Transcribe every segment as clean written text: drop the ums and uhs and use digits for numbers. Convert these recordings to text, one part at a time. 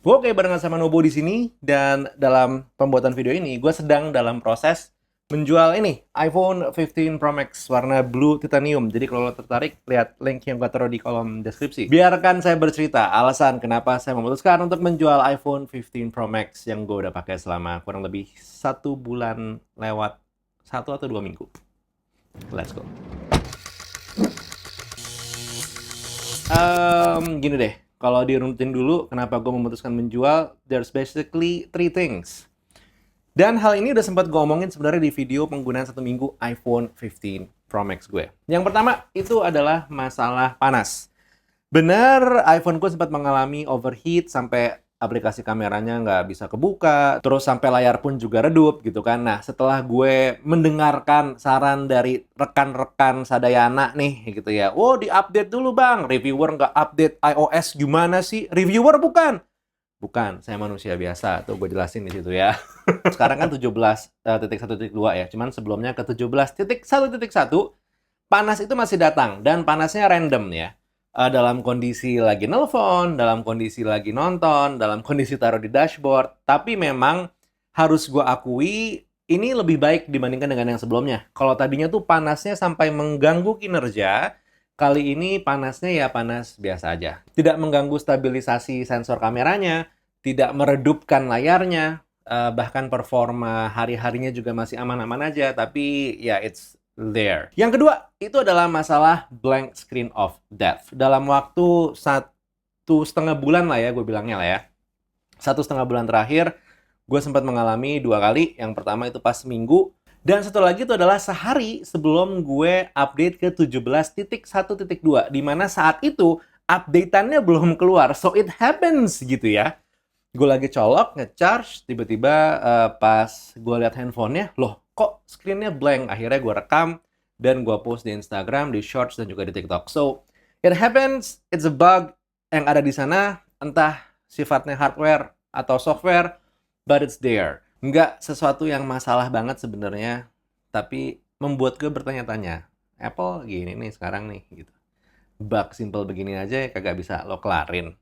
Oke, barengan sama Nobo di sini, dan dalam pembuatan video ini gue sedang dalam proses menjual ini iPhone 15 Pro Max warna blue titanium. Jadi kalau lo tertarik, lihat link yang gue taruh di kolom deskripsi. Biarkan saya bercerita alasan kenapa saya memutuskan untuk menjual iPhone 15 Pro Max yang gue udah pakai selama kurang lebih 1 bulan lewat 1 atau 2 minggu. Let's go. Gini deh, kalau dirunutin dulu, kenapa gue memutuskan menjual, there's basically three things. Dan hal ini udah sempat gue omongin sebenarnya di video penggunaan 1 minggu iPhone 15 Pro Max gue. Yang pertama, itu adalah masalah panas. Benar, iPhone gue sempat mengalami overheat sampai aplikasi kameranya nggak bisa kebuka, terus sampai layar pun juga redup gitu kan. Nah, setelah gue mendengarkan saran dari rekan-rekan Sadayana nih gitu ya, oh di-update dulu bang, reviewer nggak update iOS gimana sih? Reviewer bukan? Bukan, saya manusia biasa, tuh gue jelasin di situ ya. Sekarang kan 17.1.2 ya, cuman sebelumnya ke 17.1.1, panas itu masih datang, dan panasnya random ya. Dalam kondisi lagi nelpon, dalam kondisi lagi nonton, dalam kondisi taruh di dashboard. Tapi memang harus gue akui, ini lebih baik dibandingkan dengan yang sebelumnya. Kalau tadinya tuh panasnya sampai mengganggu kinerja, kali ini panasnya ya panas biasa aja. Tidak mengganggu stabilisasi sensor kameranya, tidak meredupkan layarnya, bahkan performa hari-harinya juga masih aman-aman aja. Tapi ya it's there. Yang kedua, itu adalah masalah blank screen of death. Dalam waktu 1,5 bulan lah ya, gue bilangnya lah ya. 1,5 bulan terakhir, gue sempat mengalami 2 kali. Yang pertama itu pas minggu, dan satu lagi itu adalah sehari sebelum gue update ke 17.1.2, di mana saat itu update-annya belum keluar. So it happens gitu ya. Gue lagi colok, nge-charge, tiba-tiba pas gue lihat handphonenya, loh kok screen-nya blank. Akhirnya gue rekam, dan gue post di Instagram, di Shorts, dan juga di TikTok. So, it happens, it's a bug yang ada di sana, entah sifatnya hardware atau software, but it's there. Nggak sesuatu yang masalah banget sebenarnya, tapi membuat gue bertanya-tanya, Apple gini nih sekarang nih, gitu. Bug simple begini aja kagak bisa lo kelarin.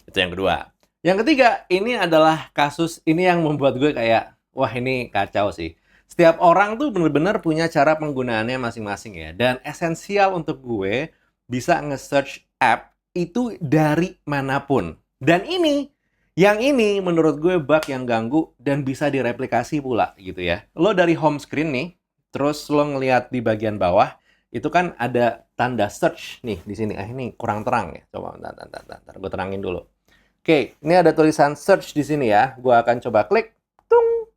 Itu yang kedua. Yang ketiga, ini adalah kasus ini yang membuat gue kayak, wah ini kacau sih. Setiap orang tuh bener-bener punya cara penggunaannya masing-masing ya. Dan esensial untuk gue bisa nge-search app itu dari manapun. Dan yang ini menurut gue bug yang ganggu dan bisa direplikasi pula gitu ya. Lo dari home screen nih, terus lo ngeliat di bagian bawah, itu kan ada tanda search nih di sini. Ini kurang terang ya. Coba bentar, gue terangin dulu. Oke, ini ada tulisan search di sini ya. Gue akan coba klik. Tung.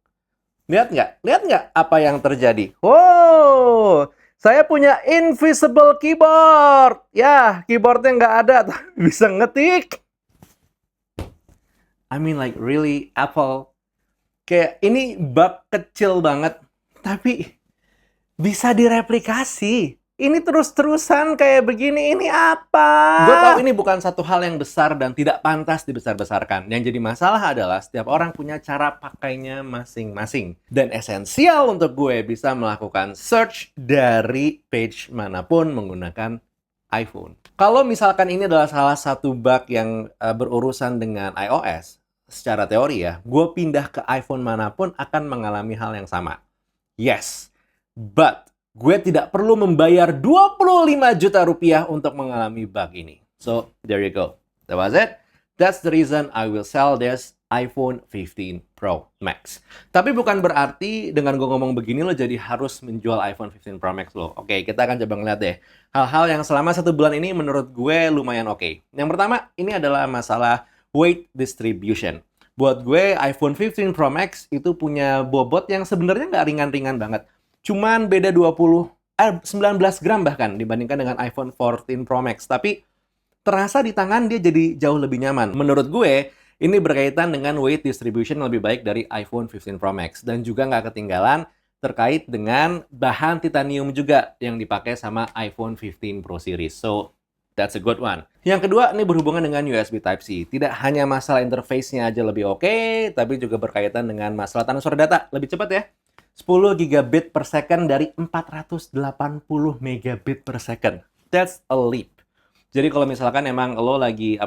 Lihat nggak? Lihat nggak apa yang terjadi? Wow, saya punya invisible keyboard. Ya, keyboardnya nggak ada, tapi bisa ngetik. I mean like really, Apple. Kayak ini bug kecil banget, tapi bisa direplikasi. Ini terus-terusan kayak begini, ini apa? Gue tahu ini bukan satu hal yang besar dan tidak pantas dibesar-besarkan. Yang jadi masalah adalah setiap orang punya cara pakainya masing-masing. Dan esensial untuk gue bisa melakukan search dari page manapun menggunakan iPhone. Kalau misalkan ini adalah salah satu bug yang berurusan dengan iOS, secara teori ya, gue pindah ke iPhone manapun akan mengalami hal yang sama. Yes, but gue tidak perlu membayar 25 juta rupiah untuk mengalami bug ini. So, there you go. That was it. That's the reason I will sell this iPhone 15 Pro Max. Tapi bukan berarti dengan gue ngomong begini lo jadi harus menjual iPhone 15 Pro Max lo. Oke, kita akan coba ngeliat deh. Hal-hal yang selama 1 bulan ini menurut gue lumayan oke. Yang pertama, ini adalah masalah weight distribution. Buat gue, iPhone 15 Pro Max itu punya bobot yang sebenarnya nggak ringan-ringan banget. Cuman beda 19 gram bahkan dibandingkan dengan iPhone 14 Pro Max. Tapi terasa di tangan dia jadi jauh lebih nyaman. Menurut gue, ini berkaitan dengan weight distribution lebih baik dari iPhone 15 Pro Max. Dan juga nggak ketinggalan terkait dengan bahan titanium juga yang dipakai sama iPhone 15 Pro Series. So, that's a good one. Yang kedua, ini berhubungan dengan USB Type-C. Tidak hanya masalah interface-nya aja lebih oke, tapi juga berkaitan dengan masalah transfer data. Lebih cepat ya. 10 gigabit per second dari 480 megabit per second. That's a leap. Jadi kalau misalkan emang lo lagi,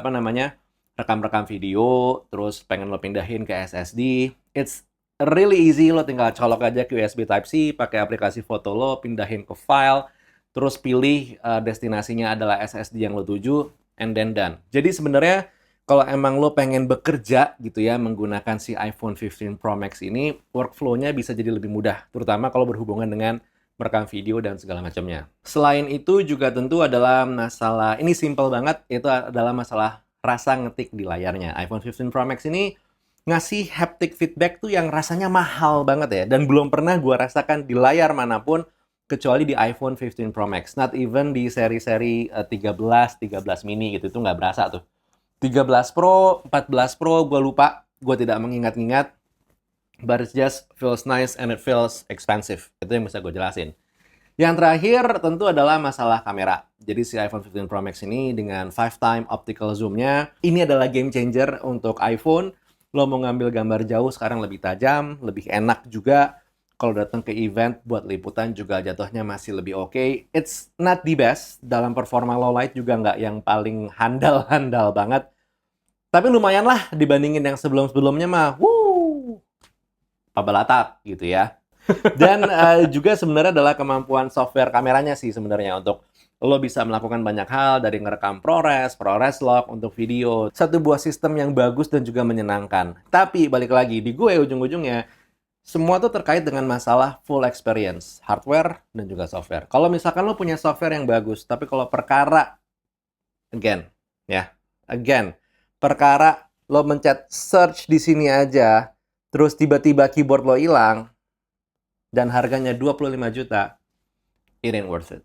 rekam-rekam video, terus pengen lo pindahin ke SSD, it's really easy. Lo tinggal colok aja ke USB Type-C, pakai aplikasi foto lo, pindahin ke file, terus pilih destinasinya adalah SSD yang lo tuju, and then done. Jadi sebenarnya kalau emang lo pengen bekerja gitu ya menggunakan si iPhone 15 Pro Max ini, workflow-nya bisa jadi lebih mudah, terutama kalau berhubungan dengan merekam video dan segala macamnya. Selain itu juga tentu adalah masalah, ini simple banget, itu adalah masalah rasa ngetik di layarnya. iPhone 15 Pro Max ini ngasih haptic feedback tuh yang rasanya mahal banget ya, dan belum pernah gua rasakan di layar manapun kecuali di iPhone 15 Pro Max. Not even di seri-seri 13, 13 mini gitu, itu nggak berasa tuh. 13 Pro, 14 Pro, gue lupa. Gue tidak mengingat-ingat. But it just feels nice and it feels expensive. Itu yang bisa gue jelasin. Yang terakhir tentu adalah masalah kamera. Jadi si iPhone 15 Pro Max ini dengan 5x optical zoom-nya, ini adalah game changer untuk iPhone. Lo mau ngambil gambar jauh sekarang lebih tajam, lebih enak juga. Kalau datang ke event buat liputan juga jatuhnya masih lebih oke. It's not the best. Dalam performa low light juga nggak yang paling handal-handal banget. Tapi lumayan lah dibandingin yang sebelum-sebelumnya mah. Pabalatak gitu ya. Dan juga sebenarnya adalah kemampuan software kameranya sih sebenarnya untuk lo bisa melakukan banyak hal dari ngerekam ProRes log untuk video. Satu buah sistem yang bagus dan juga menyenangkan. Tapi balik lagi, di gue ujung-ujungnya, semua tuh terkait dengan masalah full experience, hardware dan juga software. Kalau misalkan lo punya software yang bagus, tapi kalau perkara, again, perkara lo mencet search di sini aja, terus tiba-tiba keyboard lo hilang, dan harganya 25 juta, it ain't worth it.